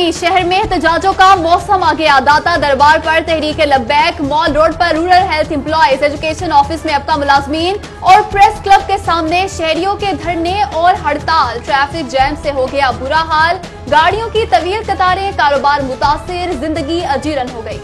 यानी शहर में एहतजाजों का मौसम आ गया। दाता दरबार पर तहरीके लब्बैक, मॉल रोड पर rural health employees, education office में अबका मुलाजमीन और प्रेस क्लब के सामने शहरियों के धरने और हड़ताल। ट्रैफिक जैम से हो गया बुरा हाल, गाड़ियों की तवील कतारें, कारोबार मुतासिर, जिंदगी अजीरन हो गई।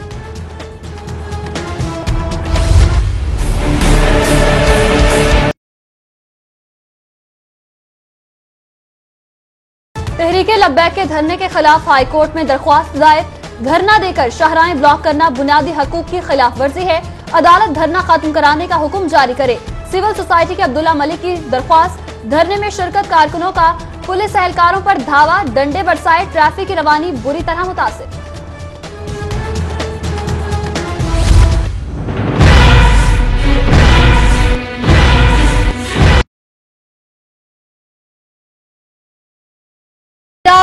तहरीके लब्बैक के धरने के खिलाफ हाईकोर्ट में दरख्वास्त दायर। धरना देकर शाहराहें ब्लॉक करना बुनियादी हकूक की खिलाफ वर्जी है। अदालत धरना खत्म कराने का हुक्म जारी करे। सिविल सोसाइटी के अब्दुल्ला मलिक की दरख्वास्त। धरने में शिरकत कारकुनों का पुलिस एहलकारों पर धावा, डंडे बरसाए, ट्रैफिक की रवानी बुरी तरह मुतासिर।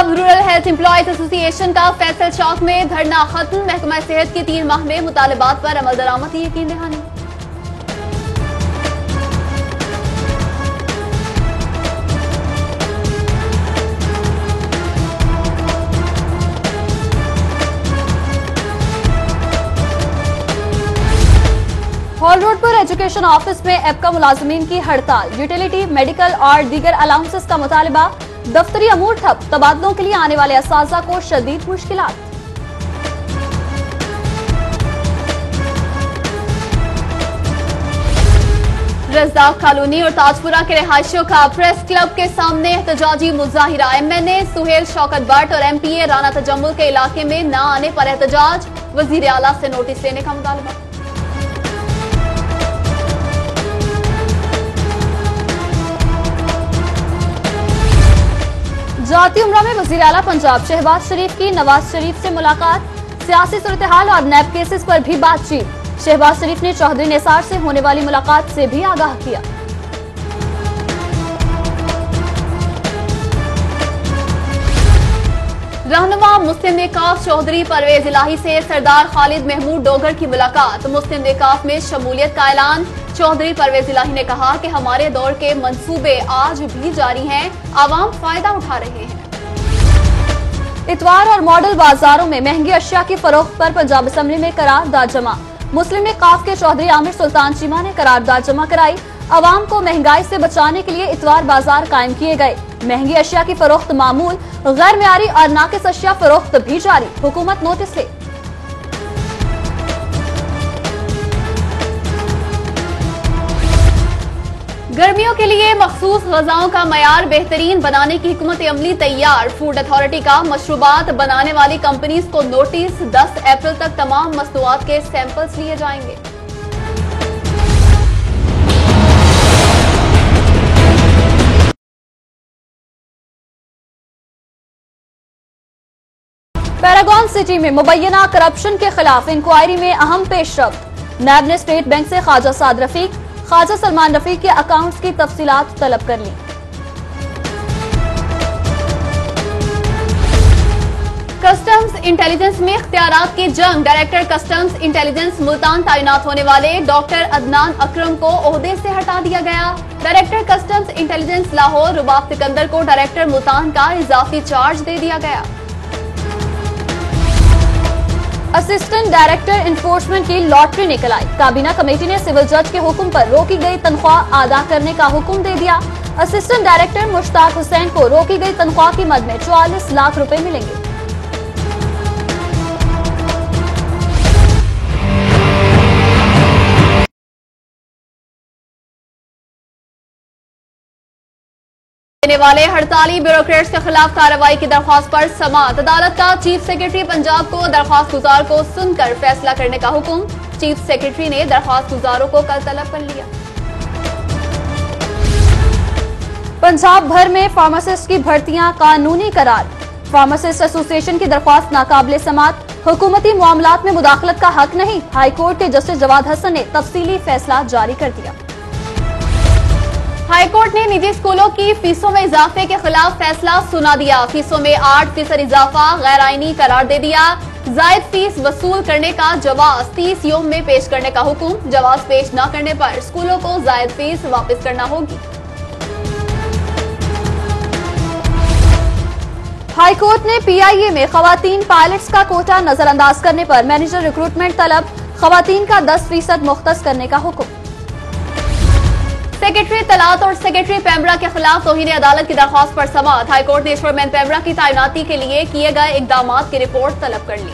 रूरल हेल्थ एम्प्लॉयज एसोसिएशन का फैसल चौक में धरना खत्म। महकमा सेहत के 3 माह में मुतालबात पर अमल दरामद की यकीन दहानी। हॉल रोड पर एजुकेशन ऑफिस में एबका मुलाजमीन की हड़ताल। यूटिलिटी, मेडिकल और दीगर अलाउंसेस का मुतालबा। दफ्तरी अमूर ठप, तबादलों के लिए आने वाले असाजा को शदीद मुश्किलात। रज़ाक कॉलोनी और ताजपुरा के रिहायशियों का प्रेस क्लब के सामने एहतजाजी मुजाहिरा। MNA सुहेल शौकत भट्ट और MPA राना तजम्मुल के इलाके में न आने पर एहतजाज। वजीर आला से नोटिस लेने का मुतालबा। जाती उम्रा में वजीर आला पंजाब शहबाज शरीफ की नवाज शरीफ से मुलाकात। सियासी सूरत-ए-हाल और नैब केसेस पर भी बातचीत। शहबाज शरीफ ने चौधरी निसार से होने वाली मुलाकात से भी आगाह किया। रहनुमा मुस्लिम नेकाफ चौधरी परवेज इलाही से सरदार खालिद महमूद डोगर की मुलाकात। मुस्लिम नेकाफ में शमूलियत का ऐलान। चौधरी परवेज इलाही ने कहा कि हमारे दौर के मंसूबे आज भी जारी हैं, आवाम फायदा उठा रहे हैं। इतवार और मॉडल बाजारों में महंगी अशिया की फरोख्त पर पंजाब असेंबली में करारदाद जमा। मुस्लिम नेकाफ के चौधरी आमिर सुल्तान चीमा ने करारदाद जमा कराई। आवाम को महंगाई से बचाने के लिए इतवार बाजार कायम किए गए। महंगी अशिया की फरोख्त मामूल, गैर मियारी और नाकिस अशिया फरोख्त भी जारी। हुकूमत नोटिस ले। गर्मियों के लिए मखसूस ग़िज़ाओं का मयार बेहतरीन बनाने की हिकमत अमली तैयार। फूड अथॉरिटी का मशरूबात बनाने वाली कंपनीज को नोटिस। 10 अप्रैल तक तमाम मसनूआत के सैंपल्स लिए जाएंगे। पैरागॉन सिटी में मुबैना करप्शन के खिलाफ इंक्वायरी में अहम पेशरफ्त। नैब ने स्टेट बैंक से ख्वाजा साद रफीक, ख्वाजा सलमान रफीक के अकाउंट्स की तफसीलात तलब कर ली। कस्टम्स इंटेलिजेंस में इख्तियारात की जंग। डायरेक्टर कस्टम्स इंटेलिजेंस मुल्तान तैनात होने वाले डॉक्टर अदनान अकरम को ओहदे से हटा दिया गया। डायरेक्टर कस्टम्स इंटेलिजेंस लाहौर रुबाब सिकंदर को डायरेक्टर मुल्तान का इजाफी चार्ज दे दिया गया। असिस्टेंट डायरेक्टर इन्फोर्समेंट की लॉटरी निकल आई। काबीना कमेटी ने सिविल जज के हुक्म पर रोकी गई तनख्वाह अदा करने का हुक्म दे दिया। असिस्टेंट डायरेक्टर मुश्ताक हुसैन को रोकी गई तनख्वाह की मद में 44 लाख रुपए मिलेंगे। देने वाले हड़ताली ब्यूरोक्रेट्स के खिलाफ कार्रवाई की दरख्वास्त पर समाअत। अदालत का चीफ सेक्रेटरी पंजाब को दरख्वास्त गुजार को सुनकर फैसला करने का हुक्म। चीफ सेक्रेटरी ने दरख्वास्त गुजारों को कल तलब कर लिया। पंजाब भर में फार्मासिस्ट की भर्तियां कानूनी करार। फार्मासिस्ट एसोसिएशन की दरख्वास्त नाकाबिले समाअत। हुकूमती मामलात में मुदाखलत का हक नहीं। हाईकोर्ट के जस्टिस जवाद हसन ने तफसीली फैसला जारी कर दिया। हाईकोर्ट ने निजी स्कूलों की फीसों में इजाफे के खिलाफ फैसला सुना दिया। फीसों में 8% इजाफा गैर आईनी करार दे दिया। जायद फीस वसूल करने का जवाब 30 यौम में पेश करने का हुक्म। जवाब पेश न करने पर स्कूलों को जायद फीस वापस करना होगी। हाईकोर्ट ने पीआईए में खवातीन पायलट्स का कोटा नजरअंदाज करने पर मैनेजर रिक्रूटमेंट तलब, खवातीन का 10% मुख्तस करने का हुक्म। सेक्रेटरी तलात और सेक्रेटरी पेमरा के खिलाफ तौहीन अदालत की दरख्वास्त पर समाअत। हाईकोर्ट ने ईश्वरमैन पेमरा की तैनाती के लिए किए गए इकदामात की रिपोर्ट तलब कर ली।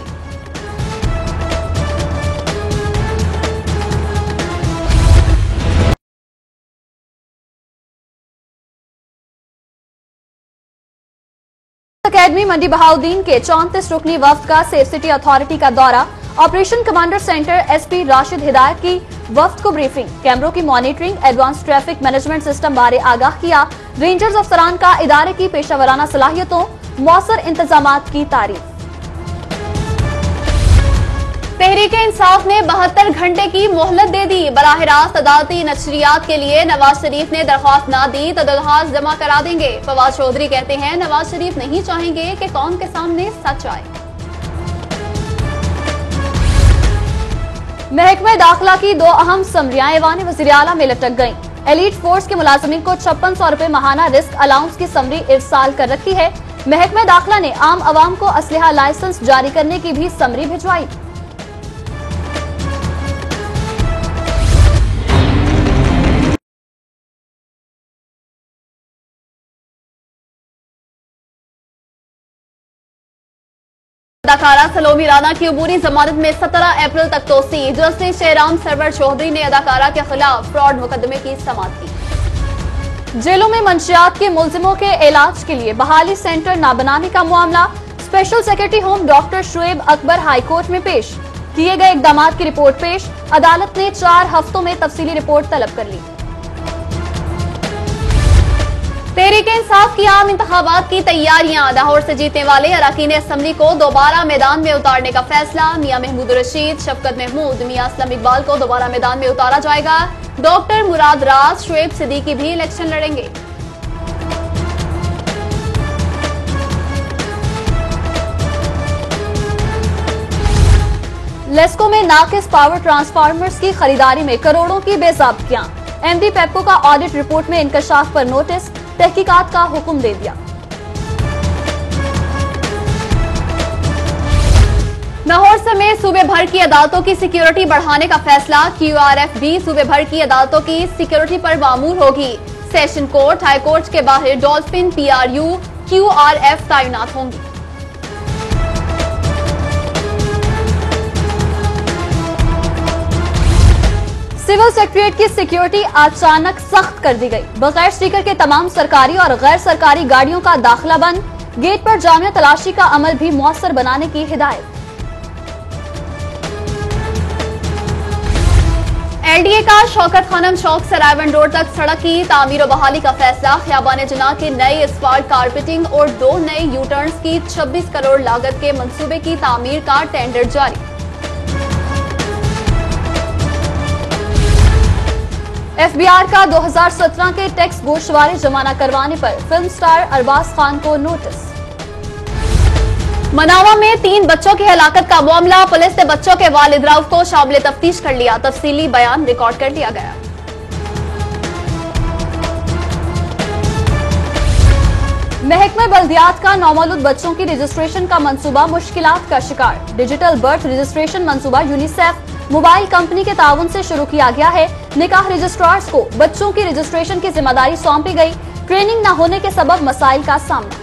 अकेडमी मंडी बहाउद्दीन के 34 रुकनी वफ्द का सेफ सिटी अथॉरिटी का दौरा, operation commander centre SP Rashid हिदायत की वफ्द को ब्रीफिंग, कैमरों की monitoring, advance traffic management system बारे आगाह किया। रेंजर्स अफसरान का इदारे की पेशावराना सलाहियतों, मौसर इंतजामात की तारीफ। तहरीके इंसाफ ने 72 घंटे की मोहलत दे दी। बराह रास्त अदालती नशरियात के लिए नवाज शरीफ ने दरख्वास्त ना दी तो दरख्वास्त जमा करा देंगे। फवाद चौधरी कहते हैं नवाज शरीफ नहीं चाहेंगे कि कौम के सामने सच आए। महकमा दाखिला की 2 अहम समरियां ऐवान वज़ीर आला में लटक गईं। एलीट फोर्स के मुलाजमीन को 5600 रुपए माहाना रिस्क अलाउंस की समरी इरसाल कर रखी है। महकमा दाखिला ने आम अवाम को असलहा लाइसेंस जारी करने की भी समरी भिजवाई। अदाकारा सलोमी राना की अबूरी जमानत में 17 अप्रैल तक तोसी। जस्टिस शेराम सरवर चौधरी ने अदाकारा के खिलाफ फ्रॉड मुकदमे की समाअत की। जेलों में मंशियात के मुलजिमों के इलाज के लिए बहाली सेंटर न बनाने का मामला, special secretary home doctor Shoaib Akbar high court में पेश, किए गए इकदामात की रिपोर्ट पेश। अदालत ने 4 हफ्तों में तफसीली रिपोर्ट तलब कर ली। तहरीके इंसाफ की आम इंतखाबात की तैयारियां, लाहौर से जीतने वाले अरकान असम्बली को दोबारा मैदान में उतारने का फैसला। मियां महमूद रशीद, शफकत महमूद, मियां असलम इकबाल को दोबारा मैदान में उतारा जाएगा। डॉक्टर मुराद राज, शुएब सिद्दीकी भी इलेक्शन लड़ेंगे। लेस्को में नाकिस पावर ट्रांसफार्मर्स की खरीदारी में करोड़ों की बेज़ाब्तियां। एमडी पेप्को का ऑडिट रिपोर्ट में इंकशाफ पर नोटिस, तहकीकात का हुक्म दे दिया। लाहौर समेत सूबे भर की अदालतों की सिक्योरिटी बढ़ाने का फैसला। QRF भी सूबे भर की अदालतों की सिक्योरिटी पर मामूर होगी। सेशन कोर्ट, हाई कोर्ट के बाहर डॉल्फिन, PRU, QRF तैनात होंगी। सिविल सेक्रेटरीट की सिक्योरिटी अचानक सख्त कर दी गई। बगैर स्टिकर के तमाम सरकारी और गैर सरकारी गाड़ियों का दाखिला बंद। गेट पर जामिया तलाशी का अमल भी मौसर बनाने की हिदायत। LDA का शौकत खानम चौक से रायवन रोड तक सड़क की तामीर और बहाली का फैसला। खियाबान जना के नए एस्फाल्ट कारपेटिंग और 2 नए यूटर्न्स की 26 करोड़ लागत के मंसूबे की तामीर का टेंडर जारी। FBR का 2017 के टैक्स गोशवारे जमा न करवाने पर फिल्म स्टार अरबाज खान को नोटिस। मनावा में 3 बच्चों की हलाकत का मामला। पुलिस ने बच्चों के वालिद रऊफ को शामिल तफ्तीश कर लिया। तफसीली बयान रिकॉर्ड कर लिया गया। महकमा बल्दियात का नौमौलूद बच्चों की रजिस्ट्रेशन का मंसूबा मुश्किलात का शिकार। डिजिटल बर्थ रजिस्ट्रेशन मंसूबा यूनिसेफ मोबाइल कंपनी के ताउन से शुरू किया गया है। निकाह रजिस्ट्रार्स को बच्चों की रजिस्ट्रेशन की जिम्मेदारी सौंपी गई। ट्रेनिंग न होने के सबब मसाइल का सामना।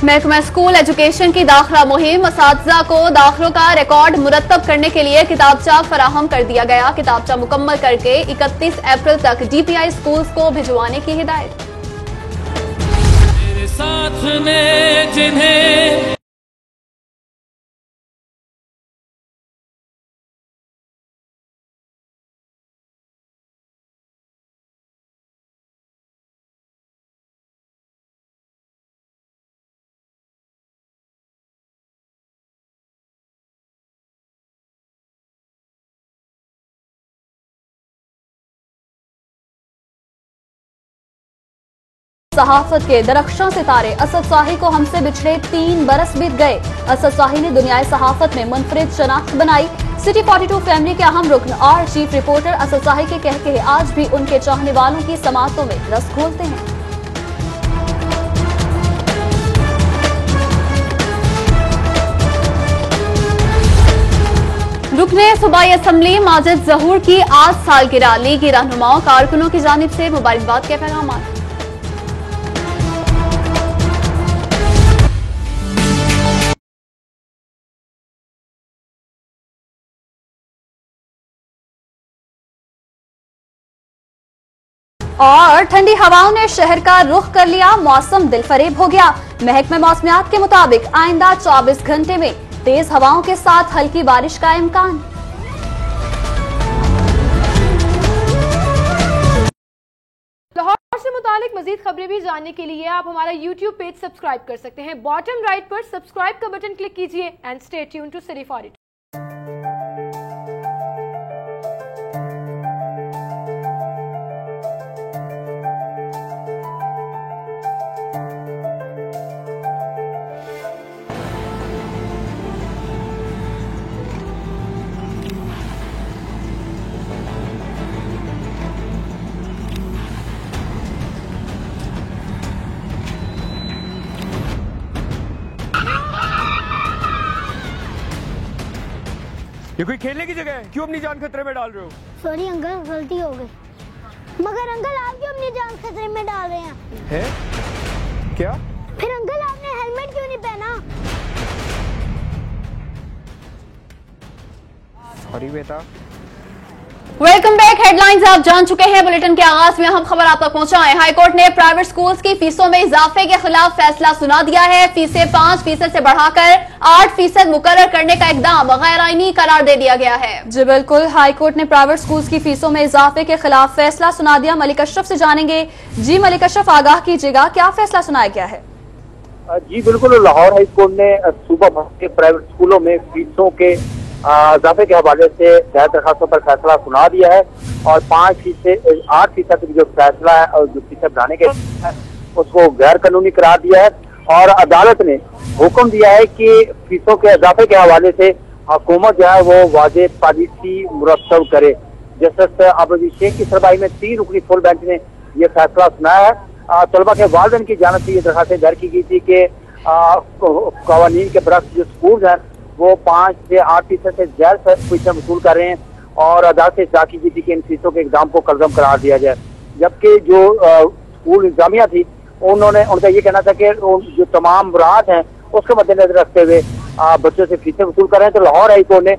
महकमा स्कूल एजुकेशन की दाखिला मुहिम। असातिज़ा को दाखिलों का रिकॉर्ड मुरतब करने के लिए किताबचा फराहम कर दिया गया। किताबचा मुकम्मल करके 31 अप्रैल तक DPI स्कूल्स को भिजवाने की हिदायत। साथ ने जिन्हें सहाफत के दरख्शां सितारे असद शाही को हमसे बिछड़े 3 बरस बीत गए। असद शाही ने दुनियाई सहाफत में मुनफरिद शनाख्त बनाई। सिटी 42 फैमिली के अहम रुकन और चीफ रिपोर्टर असद शाही के कहके आज भी उनके चाहने वालों की समातों में रस घोलते हैं। रुकने सूबाई असम्बली माजिद जहूर की आज सालगिरह, लीगी रहनुमाओं कारकुनों की जानिब से मुबारकबाद के पैगाम। और ठंडी हवाओं ने शहर का रुख कर लिया, मौसम दिलफरेब हो गया। महकमे मौसमियात के मुताबिक आइंदा 24 घंटे में तेज हवाओं के साथ हल्की बारिश का इम्कान। लाहौर से मुतालिक मजीद खबरें भी जानने के लिए आप हमारा YouTube पेज सब्सक्राइब कर सकते हैं। बॉटम राइट पर सब्सक्राइब का बटन क्लिक कीजिए and stay tuned to City 42। ये कोई खेलने की जगह है, क्यों अपनी जान खतरे में डाल रहे हो? सॉरी अंकल, गलती हो गई। मगर अंकल आप क्यों अपनी जान खतरे में डाल रहे हैं? है? क्या? फिर अंकल आपने हेलमेट क्यों नहीं पहना? सॉरी बेटा। Welcome back. हेडलाइंस आप जान चुके हैं। बुलेटिन के आगाज में हम खबर आप तक पहुंचाएं। हाईकोर्ट ने प्राइवेट स्कूल्स की फीसों में इजाफे के खिलाफ फैसला सुना दिया है। फीसें 5% से बढ़ाकर 8% मुकर्रर करने का इकदाम गैर आईनी करार दे दिया गया है। जी बिल्कुल, हाईकोर्ट ने प्राइवेट स्कूल्स की फीसों में इजाफे के खिलाफ फैसला सुना दिया। मलिक अशरफ से जानेंगे। जी मलिक अशरफ, आगाह कीजिएगा, क्या फैसला सुनाया गया है? जी बिल्कुल, लाहौर हाई कोर्ट ने सूबा भर के प्राइवेट स्कूलों में फीसों के इजाफे के हवाले से दायर दरखास्तों पर फैसला सुना दिया है और 8% जो फैसला है और जो फीसें बढ़ाने के उसको गैर कानूनी करार दिया है। और अदालत ने हुक्म दिया है कि फीसों के इजाफे के हवाले से हुकूमत जो है वो वाज़ेह पॉलिसी मुरतब करे। जस्टिस अब्दुल शेख की सरबराही में 3 रुकनी फुल बेंच ने यह फैसला सुनाया है। तलबा के वालिदैन की जानिब से ये दरखास्तें दायर की गई थी कि कवानीन के बरक्स जो स्कूल हैं वो 5 से 8% से ज्यादा फीसें वसूल कर रहे हैं और अदालत से इत्तला की गई थी कि इन फीसों के इक़दाम को कलज़म करार दिया जाए। जबकि जो स्कूल इंतजामिया थी उनका ये कहना था कि जो तमाम मुराद हैं उसके मद्देनजर रखते हुए बच्चों से फीसें वसूल कर रहे हैं। तो लाहौर हाई कोर्ट ने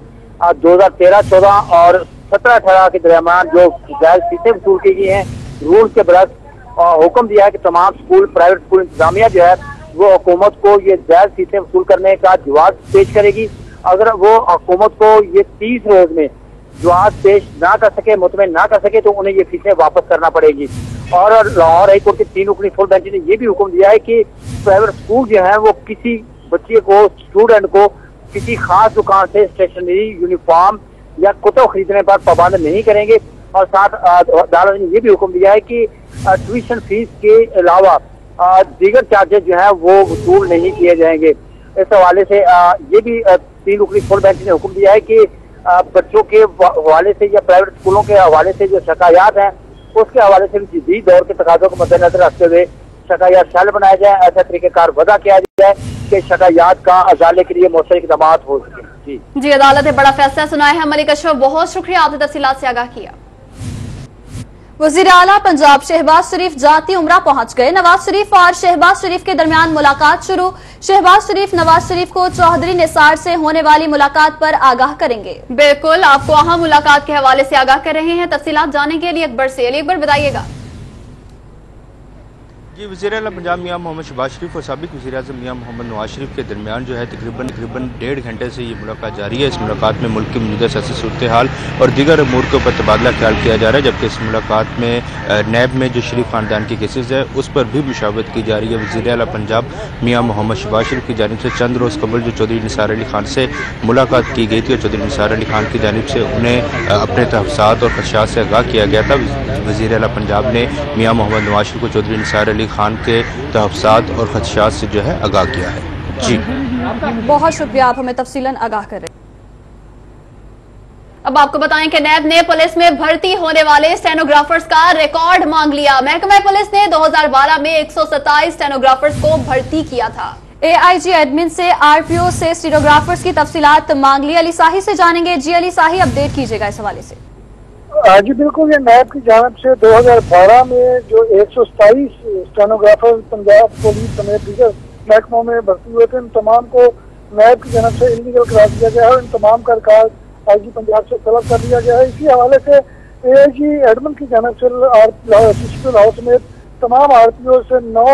2013-14 और 17-18 के दरमियान जो जायज फीसें वसूल की गई हैं रूल्स के बरक्स हुक्म दिया है कि तमाम स्कूल प्राइवेट स्कूल इंतजामिया जो है वो हुकूमत को ये जायज फीसें वसूल करने का जवाब पेश करेगी। अगर वो हुकूमत को ये 30 रोज में जवाब पेश ना कर सके, मुतमिन ना कर सके, तो उन्हें ये फीसें वापस करना पड़ेगी। और लाहौर हाई कोर्ट के 3 रुकनी फुल बेंच ने ये भी हुक्म दिया है कि प्राइवेट स्कूल जो है वो किसी बच्चे को, स्टूडेंट को किसी खास दुकान से स्टेशनरी, यूनिफॉर्म या कुतुब खरीदने पर पाबंद नहीं करेंगे। और साथ अदालत ने ये भी हुक्म दिया है कि ट्यूशन फीस के अलावा दीगर चार्जेस जो है वो वसूल नहीं किए जाएंगे। इस हवाले से ये भी 3 रुकनी फुल बेंच ने हुक्म दिया है कि बच्चों के हवाले से या प्राइवेट स्कूलों के हवाले से जो शिकायत हैं उसके हवाले से भी जदीद दौर के तकाज़ों को मद्देनजर रखते हुए शिकायत सेल बनाया जाए। ऐसा तरीक़ेकार वज़ा किया जाए कि शिकायत का अजाले के लिए मौसर इक़दाम हो सके। जी अदालत ने बड़ा फैसला सुनाया है। मलिक अशरफ, बहुत शुक्रिया, आपने तफसीलात से आगाह किया। वज़ीर आला पंजाब शहबाज शरीफ जाती उमरा पहुंच गए। नवाज शरीफ और शहबाज शरीफ के दरमियान मुलाकात शुरू। शहबाज शरीफ नवाज शरीफ को चौधरी निसार से होने वाली मुलाकात पर आगाह करेंगे। बिल्कुल, आपको अहम मुलाकात के हवाले से आगाह कर रहे हैं। तफसीलात जानने के लिए अकबर से अकबर बताइएगा। जी, वज़ीर आला पंजाब मियां मोहम्मद शहबाज शरीफ और साबिक़ वज़ीर आज़म मियां मोहम्मद नवाज शरीफ के दरमियान जो है तकरीबन 1.5 घंटे से ये मुलाकात जारी है। इस मुलाकात में मुल्क की मौजूदा सियासी सूरत हाल और दीगर अमूर के ऊपर तबादला ख्याल किया जा रहा है। जबकि इस मुलाकात में नैब में जो शरीफ खानदान की केसेज है उस पर भी मुशावरत की जा रही है। वज़ीर आला पंजाब मियां मोहम्मद शहबाज शरीफ की जानिब से चंद रोज़ कबल जो चौधरी निसार अली खान से मुलाकात की गई थी और चौधरी निसार अली खान की जानिब से उन्हें अपने तहफ़्फ़ुज़ात और खदशात से आगाह किया गया था। वज़ीर आला पंजाब ने मियां मोहम्मद नवाज शरीफ को चौधरी निसार अली खान के तहफ़्फ़ुज़ात और ख़दशात से जो है आगाह किया है। जी बहुत शुक्रिया, आप हमें तफसीलन आगाह कर रहे हैं। अब आपको बताएं कि नैब ने पुलिस में भर्ती होने वाले स्टेनोग्राफर्स का रिकॉर्ड मांग लिया। महकमा पुलिस ने 2012 में 127 स्टेनोग्राफर्स को भर्ती किया था। एआईजी एडमिन से आरपीओ से स्टेनोग्राफर्स की तफसीलात मांग ली। अली साही से जानेंगे। जी अली साही, अपडेट कीजिएगा इस हवाले से। जी बिल्कुल, ये नैब की जानिब से 2012 में जो 127 स्टेनोग्राफर पंजाब पुलिस समेत दीगर महकमों में भर्ती हुए थे, इन तमाम को नैब की जानिब से इलीगल करार दिया गया है और इन तमाम का रिकॉर्ड आईजी पंजाब से तलब कर लिया गया है। इसी हवाले से एआईजी एडमिन की जानिब से लाहौर समेत तमाम आरपीओ से 9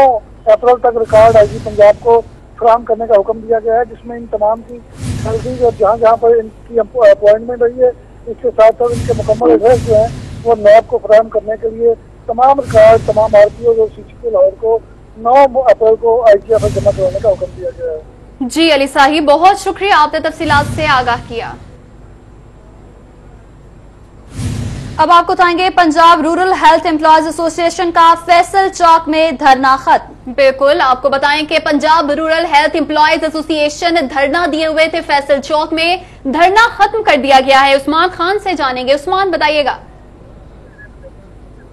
अप्रैल तक रिकॉर्ड आईजी पंजाब को फराहम करने का हुक्म दिया गया है, जिसमें इन तमाम की सैलरी और जहाँ जहाँ पर इनकी अपॉइंटमेंट रही है, इसके साथ साथ इनके मुकम्मल एड्रेस जो है वो नैब को फराहम करने के लिए तमाम रिकॉर्ड तमाम आरपीओ और सीसीपी लाहौर को 9 अप्रैल को आईजीएफ में जमा करवाने का हुक्म दिया गया है। जी अली साही, बहुत शुक्रिया, आपने तफसीलात से आगाह किया। अब आपको बताएंगे Punjab rural health employees association का फैसल चौक में धरना खत्म। बिल्कुल, आपको बताएं कि Punjab rural health employees association धरना दिए हुए थे फैसल चौक में, धरना खत्म कर दिया गया है। उस्मान खान से जानेंगे। उस्मान, बताइएगा।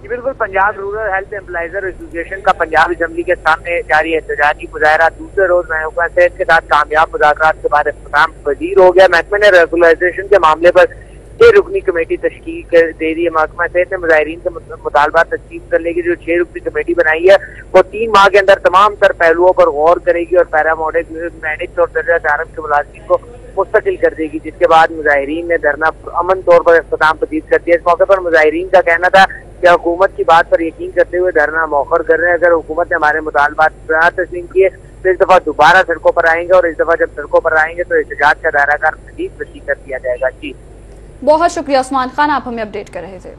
जी बिल्कुल, Punjab rural health employees association का पंजाब असेंबली के सामने जारी एहतजाजी मुजाहरा दूसरे रोज महकमा सेहत के साथ कामयाब मुज़ाकरात के बाद इख्तिताम पजीर हो गया। महकमे ने रेगुलराइजेशन के मामले पर 6 रुकनी कमेटी तश्कील कर दे दी है। महकमा सेहत ने मुजाहिरीन से मुतालबा तस्लीम करने की जो 6 रुकनी कमेटी बनाई है वो 3 माह के अंदर तमाम तर पहलुओं पर गौर करेगी और पैरामेडिक्स और दर्जा चारम के मुलाजिम को मुस्तकिल कर देगी, जिसके बाद मुजाहिरीन ने धरना अमन तौर पर इख्तिताम पजीर कर दिया। इस मौके पर मुजाहिरीन का कहना था कि हुकूमत की बात पर यकीन करते हुए धरना मौखर कर रहे हैं। अगर हुकूमत ने हमारे मुतालबात ना तस्लीम किए तो इस दफा दोबारा सड़कों पर आएंगे और इस दफा जब सड़कों पर आएंगे तो एहतजाज का दायराकार मजीद वसी कर दिया जाएगा। जी बहुत शुक्रिया उस्मान खान, आप हमें अपडेट कर रहे थे।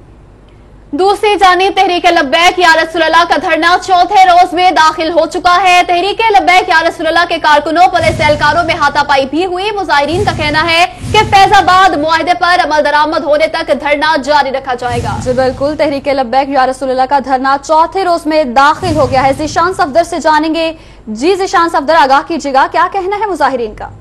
दूसरी जानिब तहरीक लब्बैक या रसूलल्लाह का धरना चौथे रोज में दाखिल हो चुका है। तहरीक लब्बैक या रसूलल्लाह के कारकुनों पुलिस एहलकारों में हाथापाई भी हुई। मुजाहिरीन का कहना है कि फैजाबाद मुआहदे पर अमल दरामद होने तक धरना जारी रखा जाएगा। जी बिल्कुल, तहरीक लब्बैक या रसूलल्लाह का धरना चौथे रोज में दाखिल हो गया है। ज़ीशान सफदर से जानेंगे। जी ज़ीशान सफदर, आगाह कीजिएगा, क्या कहना है मुजाहिरीन का?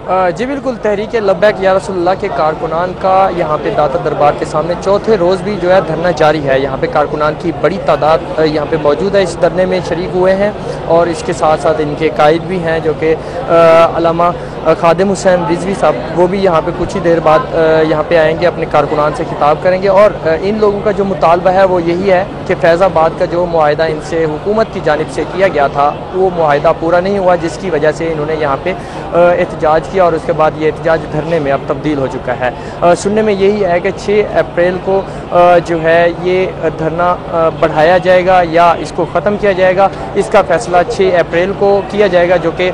जी बिल्कुल, तहरीक लब्बैक या रसूलुल्लाह के कारकुनान का यहाँ पे दाता दरबार के सामने चौथे रोज़ भी जो है धरना जारी है। यहाँ पे कारकुनान की बड़ी तादाद यहाँ पे मौजूद है, इस धरने में शरीक हुए हैं और इसके साथ साथ इनके कायद भी हैं जो कि अल्लामा खादिम हुसैन रिजवी साहब, वो भी यहाँ पे कुछ ही देर बाद यहाँ पे आएंगे, अपने कारकुनान से खिताब करेंगे। और इन लोगों का जो मुतालबा है वो यही है कि फैज़ाबाद का जो मुआहदा इनसे हुकूमत की जानिब से किया गया था वो मुआहदा पूरा नहीं हुआ, जिसकी वजह से इन्होंने यहाँ पे एहतजाज किया और उसके बाद ये एहतजाज धरने में अब तब्दील हो चुका है। सुनने में यही है कि 6 अप्रैल को जो है ये धरना बढ़ाया जाएगा या इसको ख़त्म किया जाएगा। इसका फैसला 6 अप्रैल को किया जाएगा, जो कि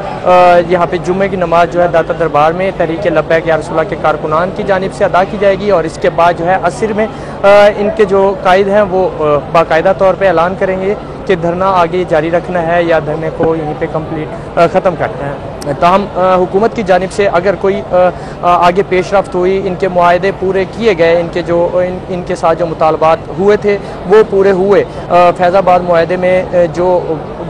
यहाँ पे जुम्मे की नमाज जो है दाता दरबार में तहरीक लब्बैक या रसूलुल्लाह के कारकुनान की जानिब से अदा की जाएगी और इसके बाद जो है असर में इनके जो कायद हैं वो बाकायदा तौर पर ऐलान करेंगे कि धरना आगे जारी रखना है या धरने को यहीं पे कंप्लीट ख़त्म करना है। ताहम हुकूमत की जानिब से अगर कोई आगे पेशरफ्त हुई, इनके मुआहदे पूरे किए गए, इनके जो इनके साथ जो मुतालबात हुए थे वो पूरे हुए, फैज़ाबाद मुआहदे में जो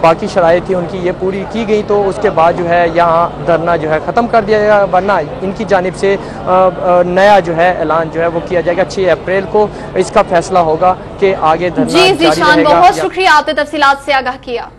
बाकी शराइत थी उनकी ये पूरी की गई, तो उसके बाद जो है यहाँ धरना जो है ख़त्म कर दिया जाएगा। वरना इनकी जानिब से नया जो है ऐलान जो है वो किया जाएगा। 6 अप्रैल को इसका फैसला होगा कि आगे धरना जारी रहेगा। बहुत शुक्रिया, आपने तफसीलात से आगाह किया।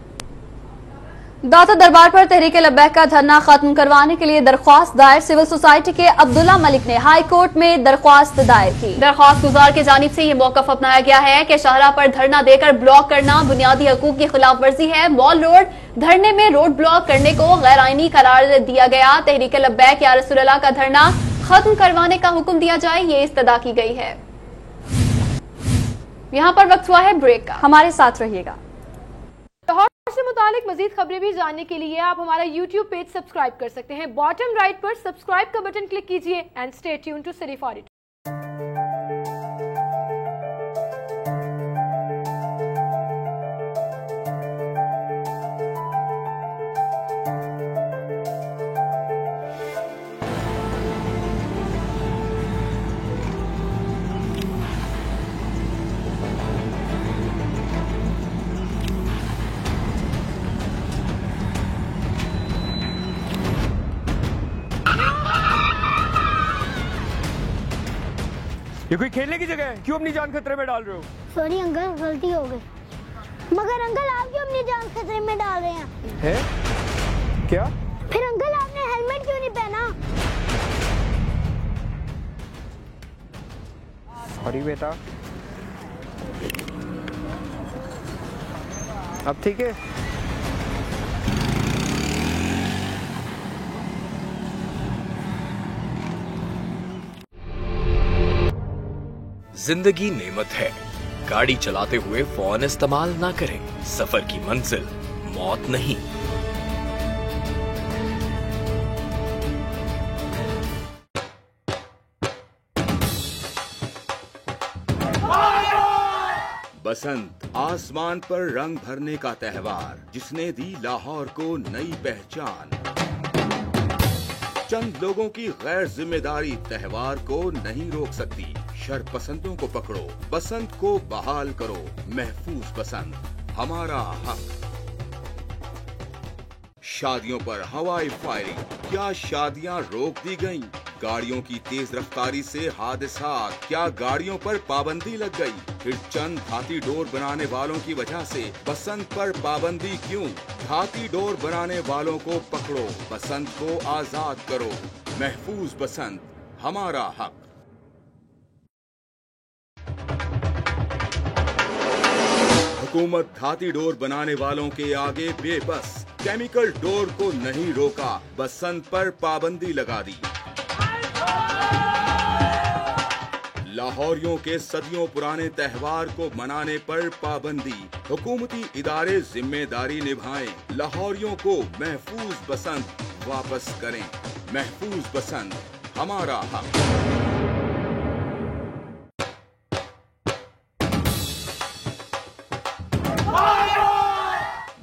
दाता दरबार पर तहरीक लब्बैक का धरना खत्म करवाने के लिए दरख्वास्त दायर। सिविल सोसाइटी के अब्दुल्ला मलिक ने हाई कोर्ट में दरख्वास्त दायर की। दरख्वास्त गुजार की जानिब से ये मौकफ अपनाया गया है कि शाहरा पर धरना देकर ब्लॉक करना बुनियादी हकूक की खिलाफ वर्जी है। मॉल रोड धरने में रोड ब्लॉक करने को गैर आईनी करार दिया गया। तहरीक लब्बैक या रसूलुल्लाह का धरना खत्म करवाने का हुक्म दिया जाए, ये इस्तदा की गई है। यहाँ पर वक्त हुआ है ब्रेक का, हमारे साथ रहिएगा। लाहौर से मुतालिक मजीद खबरें भी जानने के लिए आप हमारा YouTube पेज सब्सक्राइब कर सकते हैं। बॉटम राइट पर सब्सक्राइब का बटन क्लिक कीजिए and stay tuned to City for it. ये कोई खेलने की जगह है, क्यों अपनी जान खतरे में डाल रहे हो? सॉरी अंकल, गलती हो गई। मगर अंकल आप क्यों अपनी जान खतरे में डाल रहे हैं? है? क्या? फिर अंकल आपने हेलमेट क्यों नहीं पहना? सॉरी बेटा। अब ठीक है? जिंदगी नेमत है, गाड़ी चलाते हुए फोन इस्तेमाल ना करें। सफर की मंजिल मौत नहीं। बसंत आसमान पर रंग भरने का त्योहार, जिसने दी लाहौर को नई पहचान। चंद लोगों की गैर जिम्मेदारी त्योहार को नहीं रोक सकती। शरपसंदों को पकड़ो, बसंत को बहाल करो। महफूज बसंत हमारा हक। शादियों पर हवाई फायरिंग, क्या शादियां रोक दी गईं? गाड़ियों की तेज रफ्तारी से हादसात, क्या गाड़ियों पर पाबंदी लग गई? फिर चंद हाथी डोर बनाने वालों की वजह से बसंत पर पाबंदी क्यों? हाथी डोर बनाने वालों को पकड़ो, बसंत को आजाद करो। महफूज बसंत हमारा हक। हुकूमत हाथी डोर बनाने वालों के आगे बेबस। केमिकल डोर को नहीं रोका, बसंत पर पाबंदी लगा दी। लाहौरियों के सदियों पुराने त्योहार को मनाने पर पाबंदी। हुकूमती इदारे जिम्मेदारी निभाएं। लाहौरियों को महफूज बसंत वापस करें। महफूज बसंत हमारा हक।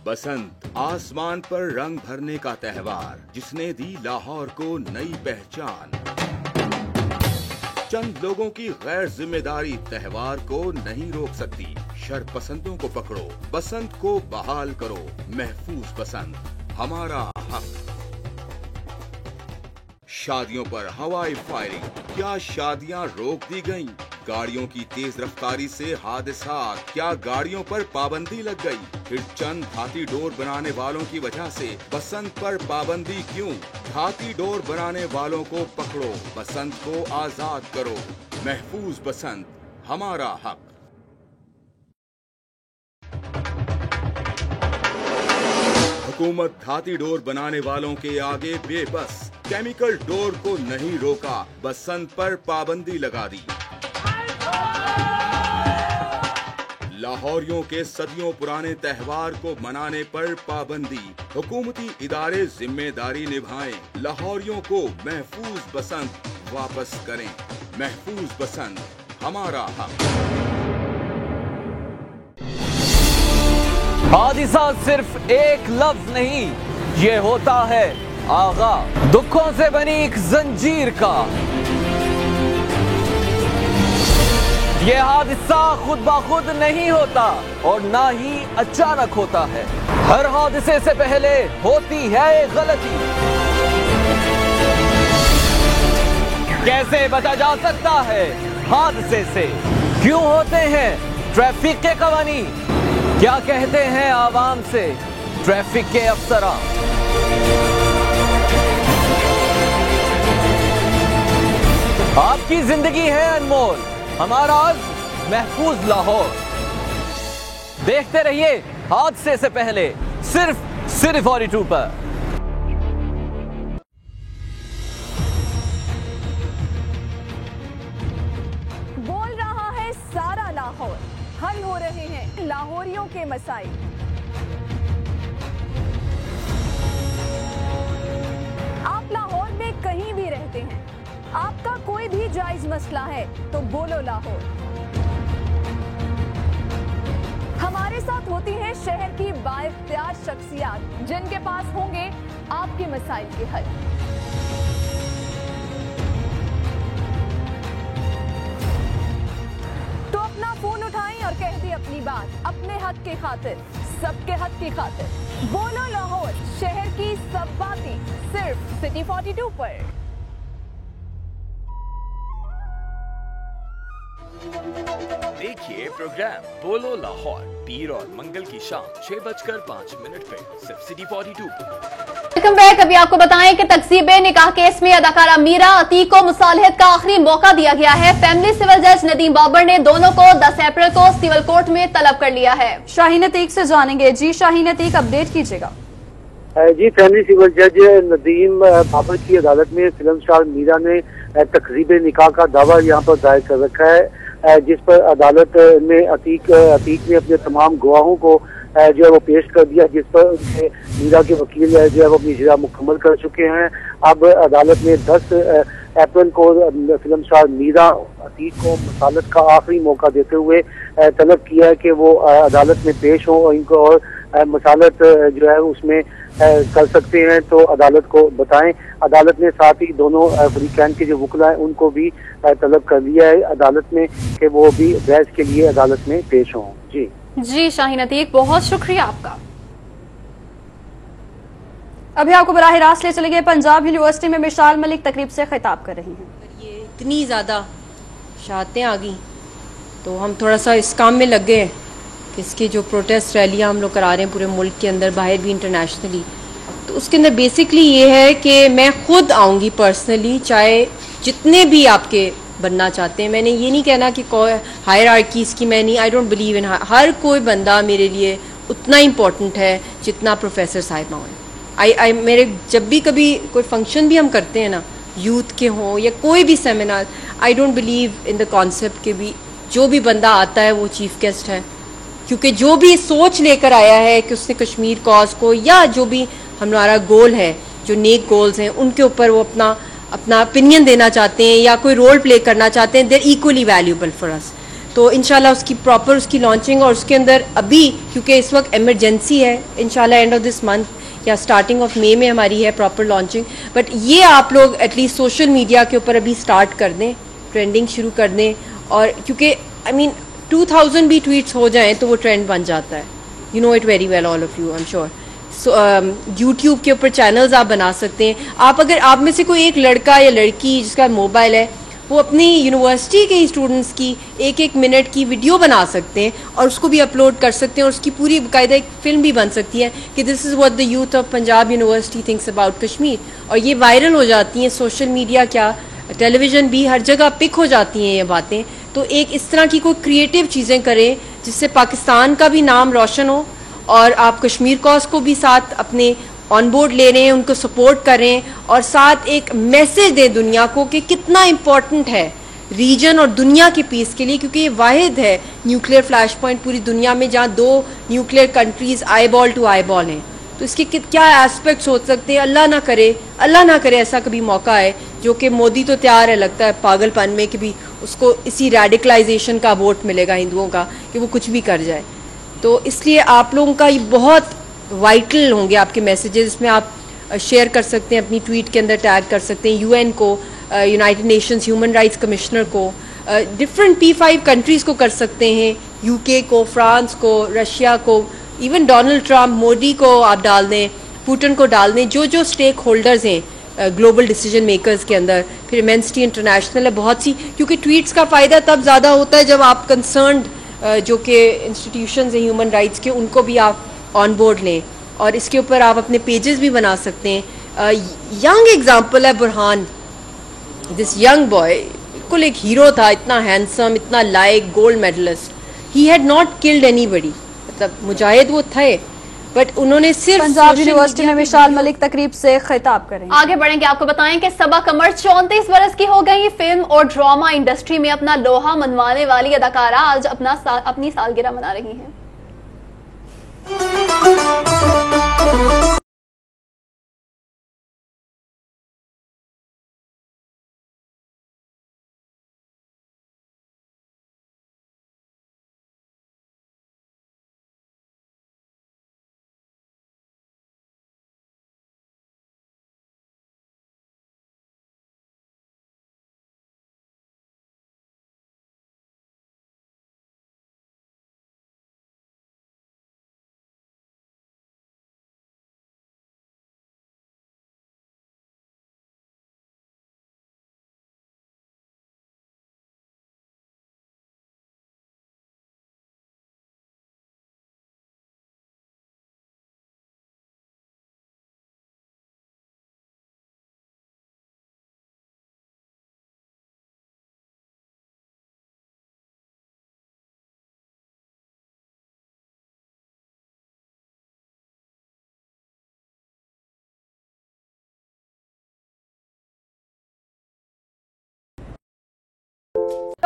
बसंत आसमान पर रंग भरने का त्योहार, जिसने दी लाहौर को नई पहचान। चंद लोगों की गैर जिम्मेदारी त्योहार को नहीं रोक सकती। शरपसंदों को पकड़ो, बसंत को बहाल करो। महफूज बसंत हमारा हक। शादियों पर हवाई फायरिंग, क्या शादियां रोक दी गईं? गाड़ियों की तेज रफ्तारी से हादसात, क्या गाड़ियों पर पाबंदी लग गई? फिर चंद हाथी डोर बनाने वालों की वजह से बसंत पर पाबंदी क्यों? हाथी डोर बनाने वालों को पकड़ो, बसंत को आजाद करो। महफूज बसंत हमारा हक। हुकूमत हाथी डोर बनाने वालों के आगे बेबस। केमिकल डोर को नहीं रोका, बसंत पर पाबंदी लगा दी। लाहौरियों के सदियों पुराने त्योहार को मनाने पर पाबंदी। हुकूमती इदारे जिम्मेदारी निभाएं। लाहौरियों को महफूज बसंत वापस करें। महफूज बसंत हमारा हक। हादिसा सिर्फ एक लफ्ज नहीं, ये होता है आगा दुखों से बनी एक जंजीर का। ये हादसा खुद ब खुद नहीं होता और ना ही अचानक होता है। हर हादसे से पहले होती है गलती। कैसे बचा जा सकता है हादसे से? क्यों होते हैं ट्रैफिक के कवानीन? क्या कहते हैं आवाम से ट्रैफिक के अफसरान? आपकी जिंदगी है अनमोल, हमारा महफूज लाहौर। देखते रहिए हादसे से पहले सिर्फ 42 पर। बोल रहा है सारा लाहौर, हल हो रहे हैं लाहौरियों के मसाइल। आप लाहौर में कहीं भी रहते हैं, आपका कोई भी जायज मसला है तो बोलो लाहौर। हमारे साथ होती हैं शहर की बाइख्तियार शख्सियात, जिनके पास होंगे आपके मसाइल के हल। तो अपना फोन उठाएं और कह दें अपनी बात, अपने हक की खातिर, सबके हक की खातिर। बोलो लाहौर, शहर की सब बातें सिर्फ सिटी 42 पर। देखिए प्रोग्राम बोलो लाहौर पीर और मंगल की शाम 6:05 पे सिर्फ सिटी 42 पर। Welcome back. अभी आपको बताएं कि तकसीबे निकाह केस में अदाकारा मीरा अतीक को मुसालहत का आखिरी मौका दिया गया है। फैमिली सिविल जज नदीम बाबर ने दोनों को 10 अप्रैल को सिविल कोर्ट में तलब कर लिया है। शाहीन अतीक से जानेंगे। जी शाहीन अतीक, अपडेट कीजिएगा। जी, फैमिली सिविल जज नदीम बाबर की अदालत में फिल्म स्टार मीरा ने तकरीबे निकाह का दावा यहाँ पर दायर कर रखा है, जिस पर अदालत ने अतीक ने अपने तमाम गवाहों को जो है वो पेश कर दिया, जिस पर मीरा के वकील जो है वो अपनी जिरा मुकम्मल कर चुके हैं। अब अदालत ने 10 अप्रैल को फिल्म स्टार मीरा अतीक को मुसालहत का आखिरी मौका देते हुए तलब किया है कि वो अदालत में पेश हो और इनको और मुसालहत जो है उसमें कर सकते हैं तो अदालत को बताएं। अदालत ने साथ ही दोनों फरीकैन के जो वकला हैं उनको भी तलब कर लिया है अदालत में कि वो भी बहस के लिए अदालत में पेश हों। जी शाहीन अतीक, बहुत शुक्रिया आपका। अभी आपको बराह रास्त ले चले गए पंजाब यूनिवर्सिटी में मिसाल मलिक तकरीब से खिताब कर रही हैं। ये इतनी ज़्यादा शहादतें आ गई तो हम थोड़ा सा इस काम में लग गए कि इसकी जो प्रोटेस्ट रैलियाँ हम लोग करा रहे हैं पूरे मुल्क के अंदर, बाहर भी, इंटरनेशनली, तो उसके अंदर बेसिकली ये है कि मैं खुद आऊँगी पर्सनली, चाहे जितने भी आपके बनना चाहते हैं। मैंने ये नहीं कहना कि हायरार्कीज़ की मैं नहीं, आई डोंट बिलीव इन, हर कोई बंदा मेरे लिए उतना इम्पोर्टेंट है जितना प्रोफेसर साहिबा हैं। मेरे जब भी कभी कोई फंक्शन भी हम करते हैं ना, यूथ के हों या कोई भी seminar, I don't believe in the concept के भी जो भी बंदा आता है वो चीफ गेस्ट है, क्योंकि जो भी सोच लेकर आया है कि उसने कश्मीर कॉज को या जो भी हमारा गोल है, जो नेक गोल्स हैं, उनके ऊपर वो अपना ओपिनियन देना चाहते हैं या कोई रोल प्ले करना चाहते हैं, देर इक्वली वैल्यूबल फॉर अस। तो इंशाल्लाह उसकी प्रॉपर उसकी लॉन्चिंग, और उसके अंदर अभी क्योंकि इस वक्त इमरजेंसी है, इंशाल्लाह एंड ऑफ दिस मंथ या स्टार्टिंग ऑफ मई में हमारी है प्रॉपर लॉन्चिंग। बट ये आप लोग एटलीस्ट सोशल मीडिया के ऊपर अभी स्टार्ट कर दें, ट्रेंडिंग शुरू कर दें, और क्योंकि आई मीन 2000 भी ट्वीट्स हो जाएं तो वो ट्रेंड बन जाता है। You know it very well all of you, I am sure. YouTube के ऊपर चैनल्स आप बना सकते हैं। अगर आप में से कोई एक लड़का या लड़की जिसका मोबाइल है, वो अपनी यूनिवर्सिटी के स्टूडेंट्स की 1-1 मिनट की वीडियो बना सकते हैं और उसको भी अपलोड कर सकते हैं, और उसकी पूरी बाकायदा एक फिल्म भी बन सकती है कि this is what the youth of Punjab university thinks about Kashmir, और ये वायरल हो जाती हैं। सोशल मीडिया क्या, टेलीविज़न भी, हर जगह पिक हो जाती हैं ये बातें। तो एक इस तरह की कोई क्रिएटिव चीज़ें करें जिससे पाकिस्तान का भी नाम रोशन हो, और आप कश्मीर कॉज को भी साथ अपने ऑन बोर्ड ले रहे हैं, उनको सपोर्ट करें, और साथ एक मैसेज दें दुनिया को कि कितना इम्पोर्टेंट है रीजन और दुनिया के पीस के लिए, क्योंकि ये वाहिद है न्यूक्लियर फ्लैश पॉइंट पूरी दुनिया में जहाँ 2 nuclear countries eyeball to eyeball हैं। तो इसके क्या एस्पेक्ट्स हो सकते हैं, अल्लाह ना करे ऐसा कभी मौका है, जो कि मोदी तो तैयार है लगता है पागलपन में कि भी उसको इसी रेडिकलाइजेशन का वोट मिलेगा हिंदुओं का कि वो कुछ भी कर जाए। तो इसलिए आप लोगों का ये बहुत वाइटल होंगे आपके मैसेजेस, इसमें आप शेयर कर सकते हैं, अपनी ट्वीट के अंदर टैग कर सकते हैं यूएन को, United Nations human rights commissioner को, डिफरेंट P5 कंट्रीज़ को कर सकते हैं, यूके को, फ्रांस को, रशिया को, इवन डोनाल्ड ट्रंप, मोदी को आप डाल दें, पुतिन को डाल दें, जो स्टेक होल्डर्स हैं ग्लोबल डिसीजन मेकर्स के अंदर। फिर एमेंसिटी इंटरनेशनल है बहुत सी, क्योंकि ट्वीट्स का फ़ायदा तब ज़्यादा होता है जब आप कंसर्न्ड जो कि इंस्टीट्यूशंस हैं ह्यूमन राइट्स के, उनको भी आप ऑन बोर्ड लें, और इसके ऊपर आप अपने पेजेस भी बना सकते हैं। यंग एग्जांपल है बुरहान, दिस यंग बॉय, बिल्कुल एक हीरो था, इतना हैंडसम, इतना like, gold medalist. He had not killed anybody, मतलब मुजाहिद वो थे, बट उन्होंने सिर्फ पंजाब यूनिवर्सिटी में मिसाल मलिक तकरीब से खिताब करेंगे। आगे बढ़ेंगे, आपको बताएं कि सबा कमर 34 बरस की हो गई। फिल्म और ड्रामा इंडस्ट्री में अपना लोहा मनवाने वाली अदाकारा आज अपनी सालगिरह मना रही हैं।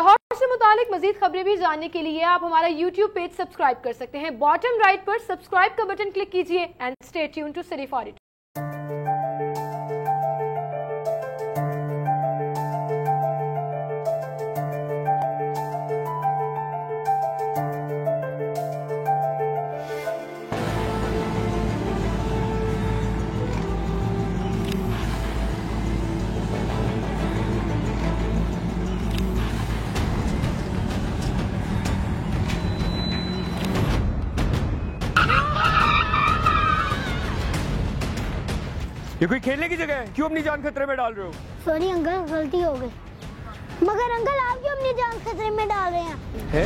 लाहौर से मुतालिक मजीद खबरें भी जानने के लिए आप हमारा YouTube पेज सब्सक्राइब कर सकते हैं। बॉटम राइट पर सब्सक्राइब का बटन क्लिक कीजिए and stay tuned to City for it. ये कोई खेलने की जगह है, क्यों अपनी जान खतरे में डाल रहे हो? सॉरी अंकल, गलती हो गई। मगर अंकल आप क्यों अपनी जान खतरे में डाल रहे हैं? है?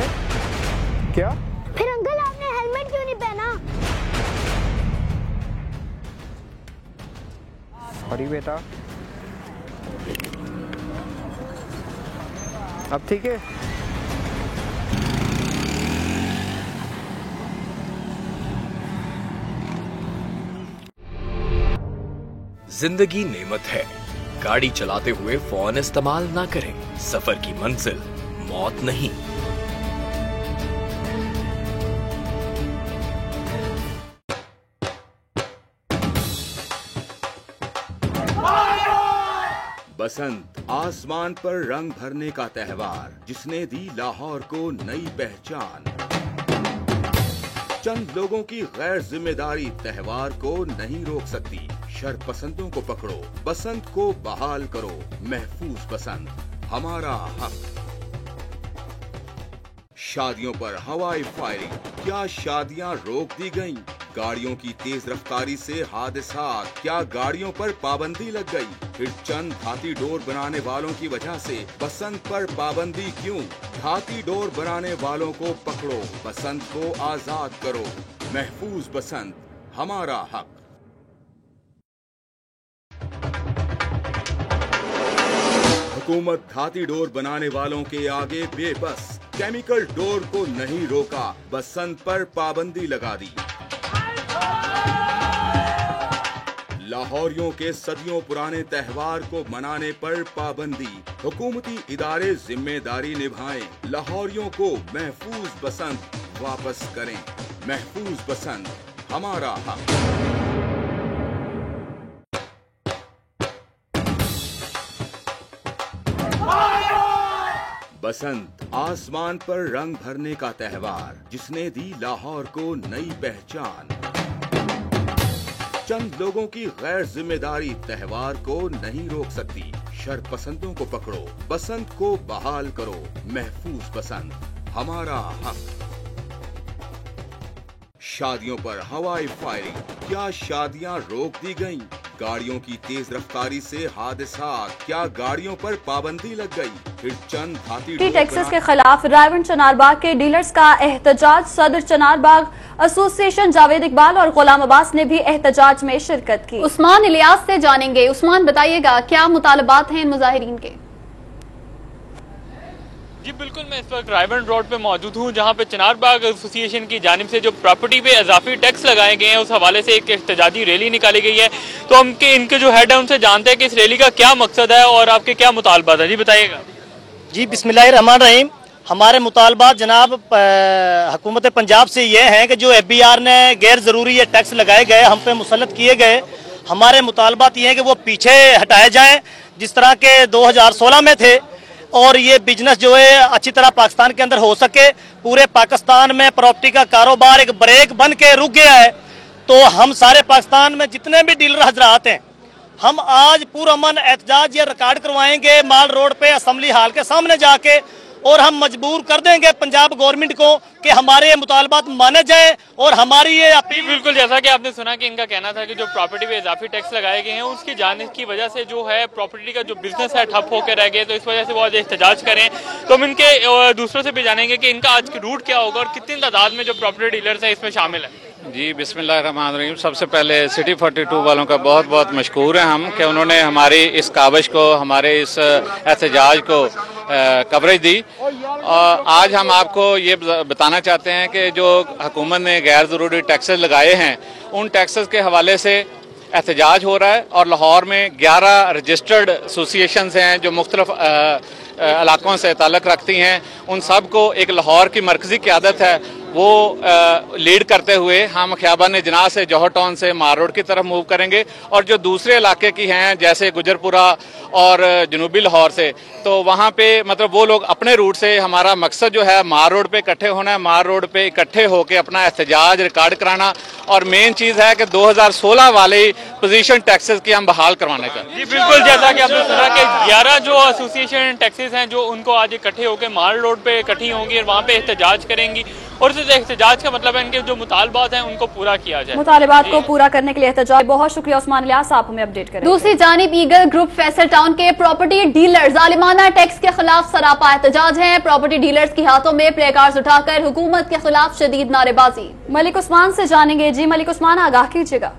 क्या? फिर अंकल आपने हेलमेट क्यों नहीं पहना? सॉरी बेटा। अब ठीक है? जिंदगी नेमत है, गाड़ी चलाते हुए फोन इस्तेमाल ना करें। सफर की मंजिल मौत नहीं। बसंत आसमान पर रंग भरने का त्योहार, जिसने दी लाहौर को नई पहचान। चंद लोगों की गैर जिम्मेदारी त्योहार को नहीं रोक सकती। शरपसंदों को पकड़ो, बसंत को बहाल करो। महफूज बसंत हमारा हक। शादियों पर हवाई फायरिंग, क्या शादियां रोक दी गईं? गाड़ियों की तेज रफ्तारी से हादसात, क्या गाड़ियों पर पाबंदी लग गई? फिर चंद धाती डोर बनाने वालों की वजह से बसंत पर पाबंदी क्यों? धाती डोर बनाने वालों को पकड़ो, बसंत को आजाद करो। महफूज बसंत हमारा हक। हुकूमत धाती डोर बनाने वालों के आगे बेबस। केमिकल डोर को नहीं रोका, बसंत पर पाबंदी लगा दी। लाहौरियों के सदियों पुराने त्योहार को मनाने पर पाबंदी। हुकूमती इदारे जिम्मेदारी निभाएं, लाहौरियों को महफूज बसंत वापस करें। महफूज बसंत हमारा हक। बसंत आसमान पर रंग भरने का त्योहार, जिसने दी लाहौर को नई पहचान। चंद लोगों की गैर जिम्मेदारी त्योहार को नहीं रोक सकती। शरपसंदों को पकड़ो, बसंत को बहाल करो। महफूज बसंत हमारा हक। शादियों पर हवाई फायरिंग, क्या शादियां रोक दी गईं? गाड़ियों की तेज रफ्तारी से हादसात, क्या गाड़ियों पर पाबंदी लग गई? फिर चंद धाती टैक्सेस के खिलाफ रायवन चनारबाग के डीलर्स का एहतजाज। सदर चनारबाग एसोसिएशन जावेद इकबाल और गुलाम अब्बास ने भी एहतजाज में शिरकत की। उस्मान इलियास से जानेंगे। उस्मान, बताइएगा क्या मुतालबात हैं इन मुजाहिरीन के? जी बिल्कुल, मैं इस वक्त रायवन रोड पे मौजूद हूँ, जहाँ पे चनारबाग एसोसिएशन की जानिब से जो प्रॉपर्टी पे इजाफी टैक्स लगाए गए हैं उस हवाले से एक एहतजाजी रैली निकाली गई है। तो हम इनके जो हेड है उनसे जानते हैं कि इस रैली का क्या मकसद है और आपके क्या मुतालबात है। जी बताइएगा। जी बिस्मिल्लाहिर्रहमानिर्रहीम। हमारे मुतालबात जनाब हुकूमत पंजाब से ये हैं कि जो FBR ने गैर ज़रूरी ये टैक्स लगाए गए, हम पे मुसल्लत किए गए, हमारे मुतालबात ये हैं कि वो पीछे हटाए जाएं जिस तरह के 2016 में थे, और ये बिजनेस जो है अच्छी तरह पाकिस्तान के अंदर हो सके। पूरे पाकिस्तान में प्रॉपर्टी का कारोबार एक ब्रेक बन के रुक गया है। तो हम सारे पाकिस्तान में जितने भी डीलर हजरात हैं, हम आज पुरअमन एहतजाज ये रिकॉर्ड करवाएंगे माल रोड पे असम्बली हाल के सामने जाके, और हम मजबूर कर देंगे पंजाब गवर्नमेंट को कि हमारे मुतालबात माने जाए और हमारी ये अपील। बिल्कुल, जैसा कि आपने सुना कि इनका कहना था कि जो प्रॉपर्टी पे इजाफी टैक्स लगाए गए हैं उसकी जाने की वजह से जो है प्रॉपर्टी का जो बिजनेस है ठप होकर रह गए, तो इस वजह से वो आज एहतजाज करें। तो हम इनके दूसरों से भी जानेंगे कि इनका आज की रूट क्या होगा और कितनी तादाद में जो प्रॉपर्टी डीलर्स हैं इसमें शामिल है। जी बिस्मिल्लाहिर्रहमानिर्रहीम। सबसे पहले सिटी 42 वालों का बहुत बहुत मशकूर हैं हम कि उन्होंने हमारी इस काविश को, हमारे इस एहतजाज को कवरेज दी। और आज हम आपको ये बताना चाहते हैं कि जो हुकूमत ने गैर ज़रूरी टैक्सेस लगाए हैं, उन टैक्सेस के हवाले से एहतजाज हो रहा है। और लाहौर में 11 रजिस्टर्ड एसोसिएशंस हैं जो मुख्तलिफ इलाकों से ताल्लुक़ रखती हैं, उन सब को एक लाहौर की मरकज़ी क़यादत है वो लीड करते हुए हम ख़ियाबान जनाह से जौहर टाउन से मार रोड की तरफ मूव करेंगे। और जो दूसरे इलाके की हैं जैसे गुजरपुरा और जनूबी लाहौर से, तो वहाँ पे मतलब वो लोग अपने रूट से, हमारा मकसद जो है मार रोड पे इकट्ठे होना है, मार रोड पे इकट्ठे होकर अपना एहतजाज रिकॉर्ड कराना। और मेन चीज़ है कि 2016 वाले पोजीशन टैक्सेस की हम बहाल करवाने का। जी बिल्कुल, जैसा कि आपने सुना कि 11 जो एसोसिएशन टैक्सेस हैं जो उनको आज इकट्ठे होकर माल रोड पे इकट्ठी होंगी और वहाँ पे एहतजाज करेंगी। और इस एहतजाज का मतलब है इनके जो मुतालबात हैं उनको पूरा किया जाए। मुतालबात को पूरा करने के लिए एहतजाज। बहुत शुक्रिया उस्मान इलियास, आप हमें अपडेट करें। दूसरी जानिब ईगल ग्रुप फैसल टाउन के प्रॉपर्टी डीलर जालिमाना टैक्स के खिलाफ सरापा एहतजाज है। प्रॉपर्टी डीलर्स के हाथों में प्ले कार्ड्स उठाकर हुकूमत के खिलाफ शदीद नारेबाजी। मलिक उस्मान से जानेंगे। जी मलिक उस्मान, आगाह कीजिएगा।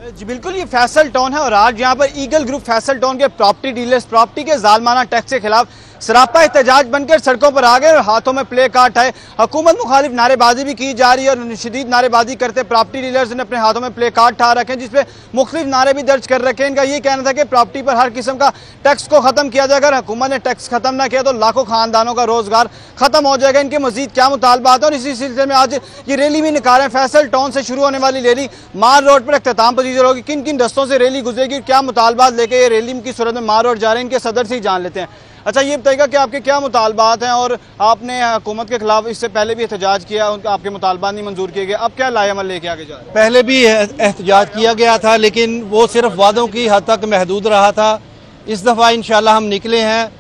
जी बिल्कुल, ये फैसल टाउन है और आज यहाँ पर ईगल ग्रुप फैसल टाउन के प्रॉपर्टी डीलर्स प्रॉपर्टी के जालमाना टैक्स के खिलाफ सरापा एहतजाज बनकर सड़कों पर आ गए और हाथों में प्ले कार्ड है। हुकूमत मुखालिफ नारेबाजी भी की जा रही है और शदीद नारेबाजी करते प्रॉपर्टी डीलर्स ने अपने हाथों में प्ले कार्ड ठा रखे हैं जिसपे मुख्तलिफ नारे भी दर्ज कर रखे हैं। इनका ये कहना था कि प्रॉपर्टी पर हर किस्म का टैक्स को खत्म किया जाएगा। अगर हुकूमत ने टैक्स खत्म ना किया तो लाखों खानदानों का रोजगार खत्म हो जाएगा। इनके मजीद क्या मुतालबात है और इसी सिलसिले में आज ये रैली भी निकाले। फैसल टाउन से शुरू होने वाली रैली मार रोड पर अख्ताम पजीर होगी। किन किन रस्तों से रैली गुजरेगी, क्या मुतालबात लेके ये रैली की सूरत में मार रोड जा रहे हैं, इनके सदर से ही जान लेते हैं। अच्छा, ये बताइएगा कि आपके क्या मुतालबात हैं और आपने हुकूमत के खिलाफ इससे पहले भी एहतजाज किया, आपके मुतालबात नहीं मंजूर किए गए, अब क्या लाएअमल लेके आगे जा रहे हैं? पहले भी एहतजाज किया गया था लेकिन वो सिर्फ वादों की हद तक महदूद रहा था। इस दफ़ा इंशाल्लाह हम निकले हैं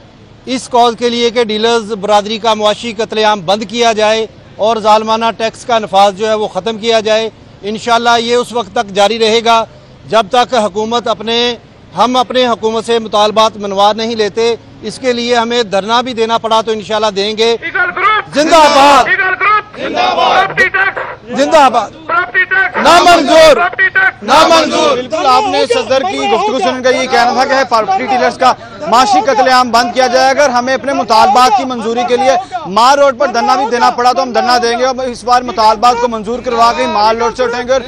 इस कॉज के लिए कि डीलर्स बरादरी का मुआशी कत्लेआम बंद किया जाए और जालमाना टैक्स का नफाज जो है वो ख़त्म किया जाए। इंशाल्लाह ये उस वक्त तक जारी रहेगा जब तक हम अपने हुकूमत से मुतालबात मनवा नहीं लेते। इसके लिए हमें धरना भी देना पड़ा तो इंशाल्लाह देंगे। जिंदाबाद जिंदाबाद, ना मंजूर ना मंजूर। बिल्कुल, आपने सदर की गुफ्तगू सुनकर ये कहना था कि प्रॉपर्टी डीलर्स का माशी कत्लेआम बंद किया जाए। अगर हमें अपने मुतालबात की मंजूरी के लिए मार रोड पर धरना भी देना पड़ा तो हम धरना देंगे और इस बार मुतालबात को मंजूर करवा के मार रोड से उठेंगे। और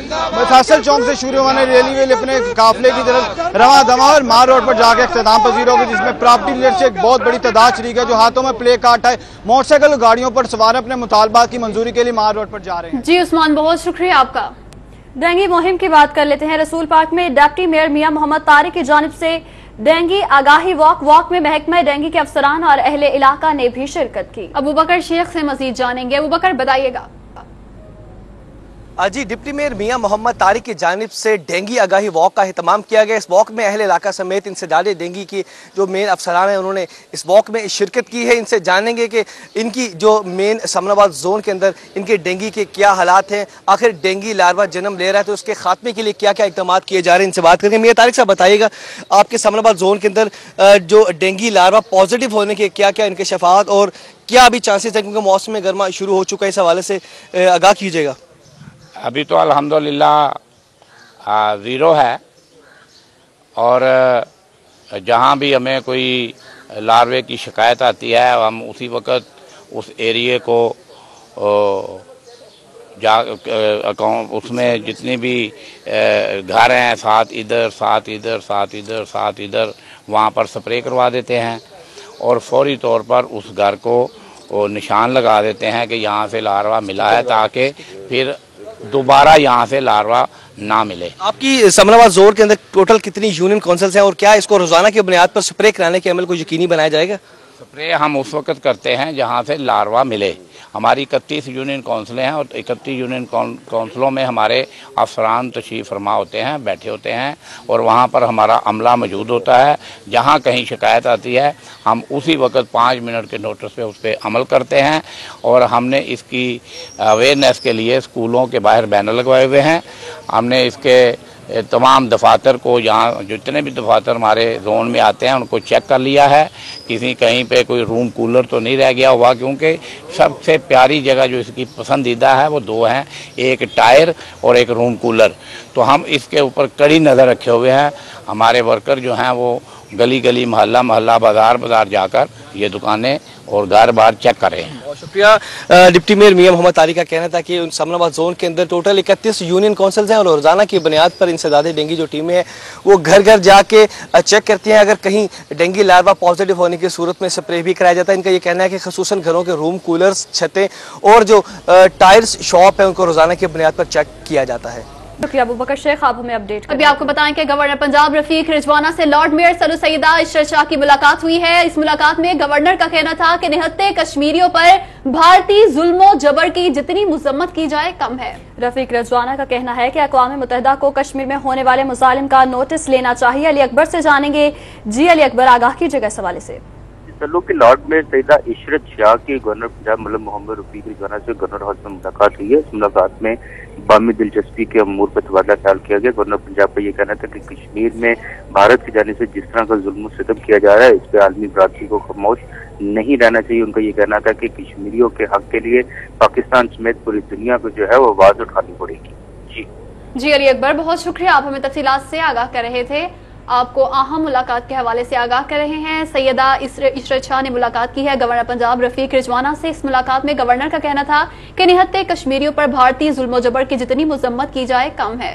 फैसल चौक से शुरू होने रैली वेली अपने काफिले की तरफ रवा दवा और मार रोड पर जाकर इख्तिताम पजीर होगी जिसमें प्रॉपर्टी डीलर्स एक बहुत बड़ी तादाद शरीक है जो हाथों में प्ले कार्ड है, मोटरसाइकिल गाड़ियों पर सवार अपने मुतालबात की मंजूरी के लिए मार रोड पर जा रहे हैं। जी उस्मान, बहुत शुक्रिया आपका। डेंगी मुहिम की बात कर लेते हैं। रसूल पार्क में डिप्टी मेयर मियां मोहम्मद तारिक की जानिब से डेंगी आगाही वॉक में महकमा डेंगी के अफसरान और अहले इलाका ने भी शिरकत की। अबूबकर शेख से मजीद जानेंगे। अबूबकर, बताइएगा। जी, डिप्टी मेयर मियां मोहम्मद तारिक की जानिब से डेंगी आगाही वॉक का एहतमाम किया गया। इस वॉक में अहले इलाका समेत इंसदाद डेंगी की जो मेन अफसरान हैं उन्होंने इस वॉक में शिरकत की है। इनसे जानेंगे कि इनकी जो मेन समनाबाद जोन के अंदर इनके डेंगी के क्या हालात हैं, आखिर डेंगी लार्वा जन्म ले रहा है तो उसके खात्मे के लिए क्या क्या इकदाम किए जा रहे हैं। इनसे बात करेंगे। मियां तारिक साहब, बताइएगा आपके समनाबाद जोन के अंदर जो डेंगी लार्वा पॉजिटिव होने के क्या क्या इंकशाफात और क्या अभी चांसेस है, क्योंकि मौसम गर्मा शुरू हो चुका है, इस हवाले से आगाह कीजिएगा। अभी तो अल्हम्दुलिल्लाह ज़ीरो है और जहाँ भी हमें कोई लार्वे की शिकायत आती है हम उसी वक्त उस एरिए को उसमें जितनी भी घर हैं साथ इधर वहाँ पर स्प्रे करवा देते हैं और फौरी तौर पर उस घर को निशान लगा देते हैं कि यहाँ से लार्वा मिला है ताकि फिर दोबारा यहाँ से लार्वा ना मिले। आपकी समनाबाद जोन के अंदर टोटल कितनी यूनियन काउंसिल्स हैं और क्या इसको रोजाना की बुनियाद पर स्प्रे कराने के अमल को यकीनी बनाया जाएगा? स्प्रे हम उस वक्त करते हैं जहाँ से लार्वा मिले। हमारी 31 यूनियन काउंसिलें हैं और 31 यूनियन काउंसिलों में हमारे अफसरान तशरीफ़ फरमा होते हैं, बैठे होते हैं और वहाँ पर हमारा अमला मौजूद होता है। जहाँ कहीं शिकायत आती है हम उसी वक्त 5 मिनट के नोटिस पे उस पर अमल करते हैं और हमने इसकी अवेयरनेस के लिए स्कूलों के बाहर बैनर लगवाए हुए हैं। हमने इसके तमाम दफातर को, यहाँ जितने भी दफातर हमारे जोन में आते हैं उनको चेक कर लिया है, किसी कहीं पे कोई रूम कूलर तो नहीं रह गया हुआ, क्योंकि सबसे प्यारी जगह जो इसकी पसंदीदा है वो 2 हैं, एक टायर और एक रूम कूलर। तो हम इसके ऊपर कड़ी नज़र रखे हुए हैं। हमारे वर्कर जो हैं वो गली गली, मोहल्ला मोहल्ला, बाज़ार बाज़ार जाकर ये दुकानें और घर बार चेक कर रहे हैं। बहुत शुक्रिया। डिप्टी मेयर मियां मोहम्मद तारिक का कहना था कि सामनाबाद जोन के अंदर टोटल 31 यूनियन काउंसिल्स हैं और रोजाना की बुनियाद पर इंसदाद डेंगू जो टीमें हैं वो घर घर जाके चेक करती हैं। अगर कहीं डेंगू लार्वा पॉजिटिव होने की सूरत में स्प्रे भी कराया जाता है। इनका ये कहना है कि खसूसन घरों के रूम, कूलर्स, छतें और जो टायर्स शॉप है उनको रोजाना की बुनियाद पर चेक किया जाता है। शुक्रिया अबू बकर शेख, आप हमें अपडेट अभी आपको बताएं कि गवर्नर पंजाब रफीक रिजवाना से लॉर्ड मेयर सलू सईदा इशरत शाह की मुलाकात हुई है। इस मुलाकात में गवर्नर का कहना था कि निहत्ते कश्मीरियों पर भारतीय जुल्मो जबर की जितनी मुजम्मत की जाए कम है। रफीक रिजवाना का कहना है कि अक़वाम मुत्तहिदा को कश्मीर में होने वाले मुजालिम का नोटिस लेना चाहिए। अली अकबर से जानेंगे। जी अली अकबर, आगाह कीजिएगा इस हवाले से। सल्लू के लॉर्ड मेयर सईदा इशरत शाह की गवर्नर पंजाब मौलाना मोहम्मद रफीक रिजवाना से गवर्नर हाउस में मुलाकात हुई है। इस मुलाकात में बामी दिलचस्पी के अमूर पर तबादला ख्याल किया गया। गवर्नर पंजाब का ये कहना था कि कश्मीर में भारत की जानिब से जिस तरह का जुल्म सितम किया जा रहा है इस पर आलमी बरादरी को खामोश नहीं रहना चाहिए। उनका ये कहना था कि कश्मीरियों के हक के लिए पाकिस्तान समेत पूरी दुनिया को जो है वो आवाज उठानी पड़ेगी। जी अली अकबर, बहुत शुक्रिया, आप हमें तफसीलात से आगाह कर रहे थे। आपको अहम मुलाकात के हवाले से आगाह कर रहे हैं। सैयदा इशरत शाह ने मुलाकात की है गवर्नर पंजाब रफीक रिजवाना से। इस मुलाकात में गवर्नर का कहना था कि निहत्ते कश्मीरियों पर भारतीय जुल्म जबर की जितनी मुजम्मत की जाए कम है।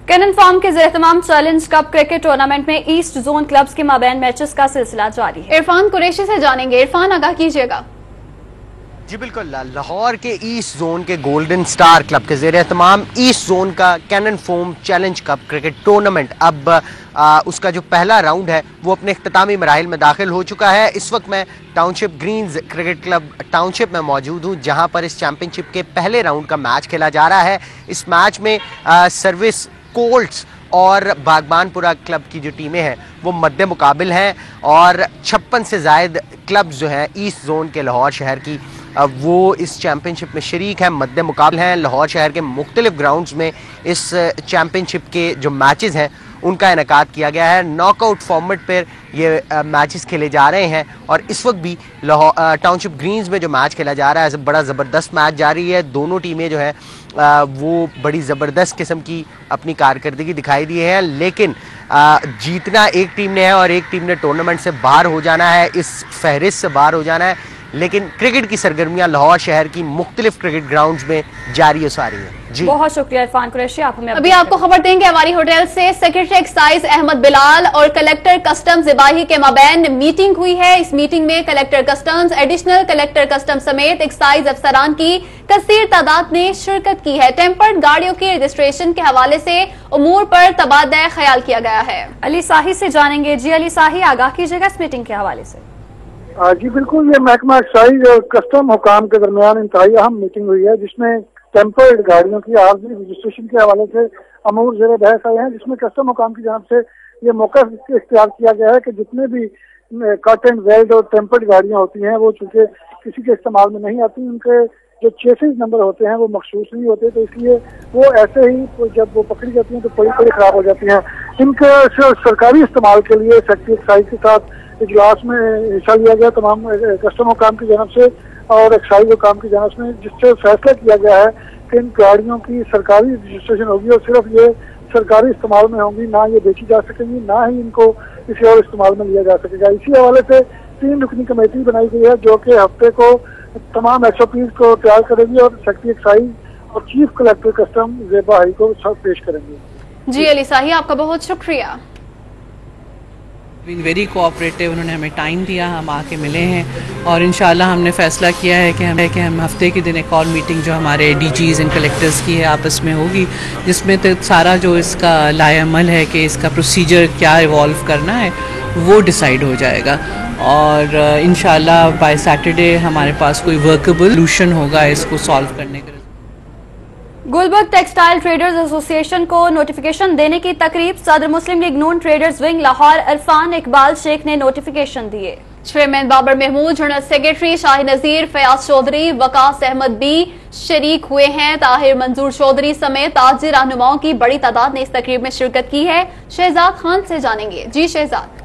कैनन फार्म के ज़ेर-ए-तमाम चैलेंज कप क्रिकेट टूर्नामेंट में ईस्ट जोन क्लब्स के माबैन मैचेस का सिलसिला जारी है। इरफान कुरैशी से जानेंगे। इरफान, आगाह कीजिएगा। जी बिल्कुल, लाहौर के ईस्ट जोन के गोल्डन स्टार क्लब के ज़ेर एहतमाम ईस्ट जोन का कैनन फोम चैलेंज कप क्रिकेट टूर्नामेंट अब उसका जो पहला राउंड है वो अपने इख्तितामी मराहिल में दाखिल हो चुका है। इस वक्त मैं Township Greens Cricket Club Township में मौजूद हूँ जहाँ पर इस चैम्पियनशिप के पहले राउंड का मैच खेला जा रहा है। इस मैच में सर्विस, कोल्ट्स और बागबानपुरा क्लब की जो टीमें हैं वो मद्दे मुकाबिल हैं और 56 से ज़ायद क्लब्स जो हैं ईस्ट जोन के लाहौर शहर की वो इस चैम्पियनशिप में शरीक हैं, मद्दे मुकाबले हैं। लाहौर शहर के मुख्तलिफ ग्राउंड्स में इस चैम्पियनशिप के जो मैचेस हैं उनका इनेकाद किया गया है। नॉकआउट फॉर्मेट पर ये मैचेस खेले जा रहे हैं और इस वक्त भी टाउनशिप ग्रीन्स में जो मैच खेला जा रहा है बड़ा ज़बरदस्त मैच जारी है। दोनों टीमें जो है वो बड़ी ज़बरदस्त किस्म की अपनी कारकर्दगी दिखाई दी है, लेकिन जीतना एक टीम ने है और एक टीम ने टूर्नामेंट से बाहर हो जाना है, इस फहरिस्त से बाहर हो जाना है। लेकिन क्रिकेट की सरगर्मियां लाहौर शहर की मुख्तलिफ क्रिकेट ग्राउंड्स में जारी है सारी है। जी बहुत शुक्रिया इरफान कुरैशी, आप हमें अभी आपको खबर देंगे हमारी होटल से। सेक्रेटरी एक्साइज अहमद बिलाल और कलेक्टर कस्टम्स ज़िबाही के माबैन मीटिंग हुई है। इस मीटिंग में collector customs, additional collector customs समेत एक्साइज अफसरान की कसीर तादाद ने शिरकत की है। टेम्पर्ड गाड़ियों के रजिस्ट्रेशन के हवाले से उमूर पर तबादला ख्याल किया गया है। अली साही से जानेंगे। जी अली साही, आगाह कीजिएगा इस मीटिंग के हवाले से। जी बिल्कुल, ये महकमा एक्साइज और कस्टम हुकाम के दरमियान इंतहाई अहम मीटिंग हुई है जिसमें टेम्पर्ड गाड़ियों की आर्जी रजिस्ट्रेशन के हवाले से अमूर ज़ेर बहस आए हैं, जिसमें कस्टम हुकाम की जानब से ये मौका इख्तियार किया गया है कि जितने भी कट एंड वेल्ड और टेम्पर्ड गाड़ियां होती हैं वो चूंकि किसी के इस्तेमाल में नहीं आती, उनके जो चेसिस नंबर होते हैं वो मखसूस नहीं होते, तो इसलिए वो ऐसे ही जब वो पकड़ी जाती हैं तो बड़ी खराब हो जाती हैं। इनके सरकारी इस्तेमाल के लिए सेक्रेटरी एक्साइज के साथ इजलास में हिस्सा लिया गया तमाम कस्टम हुकाम की जानब से और एक्साइज हुकाम की जानब से, जिससे फैसला किया गया है कि इन गाड़ियों की सरकारी रजिस्ट्रेशन होगी और सिर्फ ये सरकारी इस्तेमाल में होंगी, ना ये बेची जा सकेंगी, ना ही इनको किसी और इस्तेमाल में लिया जा सकेगा। इसी हवाले से 3 रुकनी कमेटी बनाई गई है जो कि हफ्ते को तमाम SOPs को तैयार करेगी और सेक्रेटरी एक्साइज और चीफ कलेक्टर कस्टम ज़िबाही को सब पेश करेंगे। जी अली साही, आपका बहुत शुक्रिया। वेरी कोऑपरेटिव, उन्होंने हमें टाइम दिया, हम आके मिले हैं और इंशाल्लाह हमने फैसला किया है कि हम हफ्ते के दिन एक और मीटिंग जो हमारे DGs एंड कलेक्टर्स की है आपस में होगी, जिसमें तो सारा जो इसका लाएअमल है कि इसका प्रोसीजर क्या इवॉल्व करना है वो डिसाइड हो जाएगा और इंशाल्लाह बाय सैटरडे हमारे पास कोई वर्केबल सोल्यूशन होगा इसको सॉल्व करने का। गुलबर्ग टेक्सटाइल ट्रेडर्स एसोसिएशन को नोटिफिकेशन देने की तकरीब सदर मुस्लिम लीग नून ट्रेडर्स विंग लाहौर इरफान इकबाल शेख ने नोटिफिकेशन दिए। Chairman Babar Mahmood, general secretary Shahi Nazir, Fayaz Chaudhry, Waqas Ahmed भी शरीक हुए हैं। ताहिर मंजूर चौधरी समेत ताजिर रहनुमाओं की बड़ी तादाद ने इस तकरीब में शिरकत की है। शहजाद खान से जानेंगे। जी शहजाद।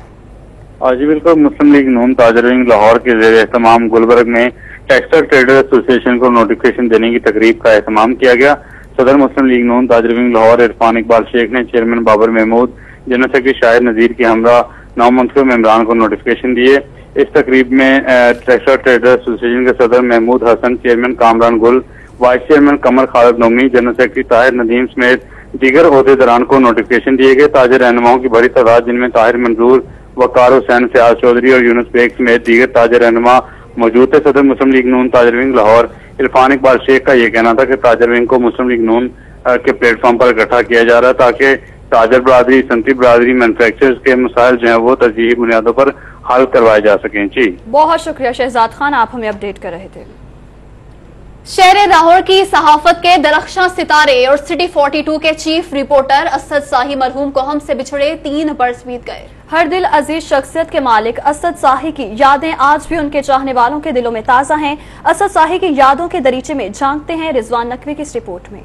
जी बिल्कुल, मुस्लिम लीग नून ताजिर विंग लाहौर के ज़ेर एहतमाम गुलबर्ग में टेक्सटाइल ट्रेडर्स एसोसिएशन को नोटिफिकेशन देने की तकरीब का एहतमाम किया गया। सदर मुस्लिम लीग नून ताजिर विंग लाहौर इरफान इकबाल शेख ने chairman Babar Mahmood, general secretary Shahid Nazir की हमरा नामंतखब मेंबरान को नोटिफिकेशन दिए। इस तकरीब में टेक्सटाइल ट्रेडर्स एसोसिएशन के सदर महमूद हसन, चेयरमैन कामरान गुल, वाइस चेयरमैन कमर खालिद नोमी, जनरल सेक्रेटरी ताहिर नदीम समेत दीगर ओहदेदारान को नोटिफिकेशन दिए गए। ताजिर रहनुमाओं की बड़ी तादाद, जिनमें ताहिर मंजूर, वकार हुसैन, फयाज चौधरी और यूनुस बेग समेत दीगर ताजिर रहनुमा मौजूद थे। सदर मुस्लिम लीग नून ताजिर विंग लाहौर इरफान इकबाल शेख का यह कहना था कि ताजिर विंग को मुस्लिम लीग नून के प्लेटफॉर्म पर इकट्ठा किया जा रहा है ताकि ताजर बरादरी, सनती बरादरी, मैन्युफैक्चरर्स के मसाइल जो है वो तरजीही बुनियादों पर हल करवाए जा सकें। जी बहुत शुक्रिया शहजाद खान, आप हमें अपडेट कर रहे थे। शहर लाहौर की सहाफत के दरख्शां सितारे और सिटी 42 के चीफ रिपोर्टर असद साही मरहूम को हमसे बिछड़े 3 बरस बीत गए। हर दिल अजीज शख्सियत के मालिक असद साही की यादें आज भी उनके चाहने वालों के दिलों में ताजा हैं। असद साही की यादों के दरीचे में झांकते हैं रिजवान नकवी की इस रिपोर्ट में।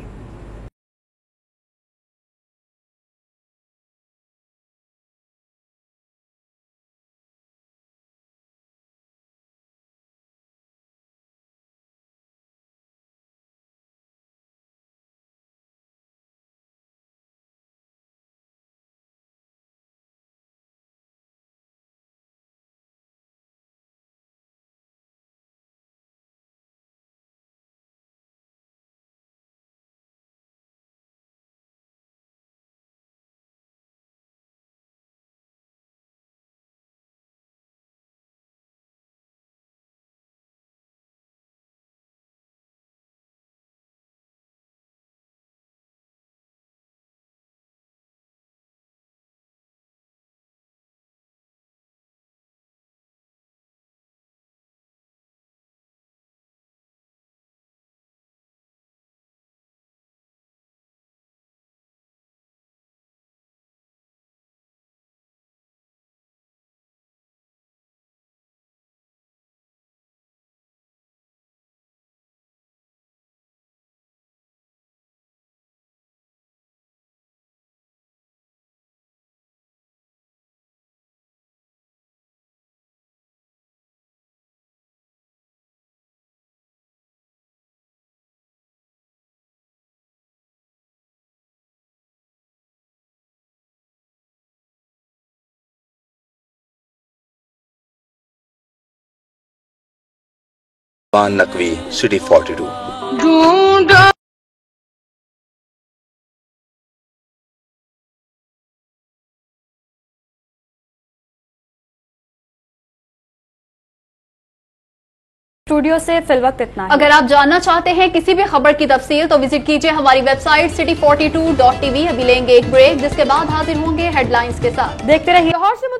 नकवी, सिटी 42। स्टूडियो से फिलवक्त इतना है। अगर आप जानना चाहते हैं किसी भी खबर की तफसील तो विजिट कीजिए हमारी वेबसाइट city42.tv। अभी लेंगे एक ब्रेक, जिसके बाद हाजिर होंगे हेडलाइंस के साथ। देखते रहिए।